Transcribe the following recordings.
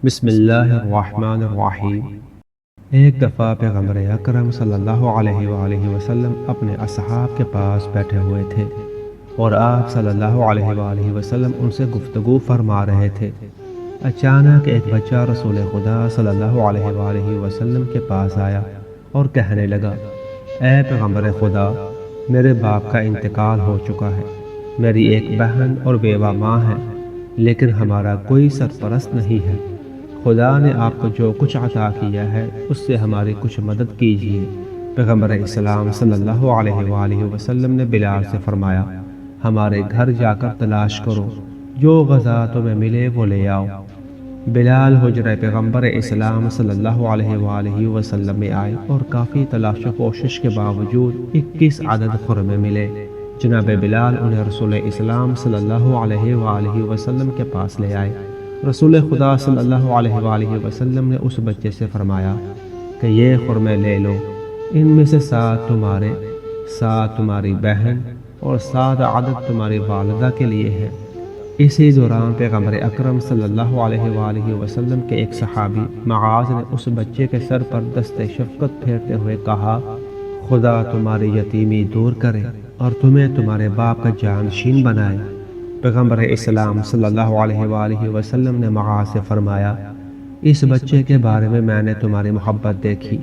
بسم اللہ الرحمن الرحیم۔ ایک دفعہ پیغمبر اکرم صلی اللہ علیہ وآلہ وسلم اپنے اصحاب کے پاس بیٹھے ہوئے تھے اور آپ صلی اللہ علیہ وآلہ وسلم ان سے گفتگو فرما رہے تھے۔ اچانک ایک بچہ رسول خدا صلی اللہ علیہ وآلہ وسلم کے پاس آیا اور کہنے لگا، اے پیغمبر خدا، میرے باپ کا انتقال ہو چکا ہے، میری ایک بہن اور بیوہ ماں ہے، لیکن ہمارا کوئی سرپرست نہیں ہے۔ خدا نے آپ کو جو کچھ عطا کیا ہے اس سے ہماری کچھ مدد کیجیے۔ پیغمبر اسلام صلی اللہ علیہ وآلہ وسلم نے بلال سے فرمایا، ہمارے گھر جا کر تلاش کرو، جو غذا تمہیں ملے وہ لے آؤ۔ بلال حجرہ پیغمبر اسلام صلی اللہ علیہ وآلہ وسلم میں آئے اور کافی تلاش و کوشش کے باوجود 21 عدد خرمے ملے۔ جناب بلال انہیں رسول اسلام صلی اللہ علیہ وآلہ وسلم کے پاس لے آئے۔ رسول خدا صلی اللہ علیہ وآلہ وسلم نے اس بچے سے فرمایا کہ یہ خرمے لے لو، ان میں سے 7 تمہارے، 7 تمہاری بہن اور 7 عدد تمہاری والدہ کے لیے ہیں۔ اسی دوران پیغمبر اکرم صلی اللہ علیہ وآلہ وسلم کے ایک صحابی معاذ نے اس بچے کے سر پر دست شفقت پھیرتے ہوئے کہا، خدا تمہاری یتیمی دور کرے اور تمہیں تمہارے باپ کا جانشین بنائے۔ پیغمبر اسلام صلی اللہ علیہ وآلہ وسلم نے معاذ سے فرمایا، اس بچے کے بارے میں نے تمہاری محبت دیکھی۔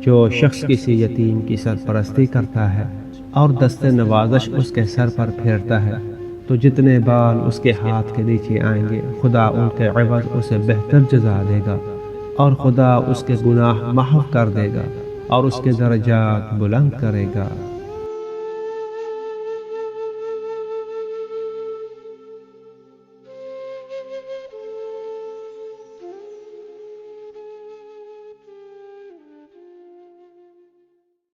جو شخص کسی یتیم کی سرپرستی کرتا ہے اور دست نوازش اس کے سر پر پھیرتا ہے تو جتنے بال اس کے ہاتھ کے نیچے آئیں گے خدا ان کے عوض اسے بہتر جزا دے گا، اور خدا اس کے گناہ محو کر دے گا اور اس کے درجات بلند کرے گا۔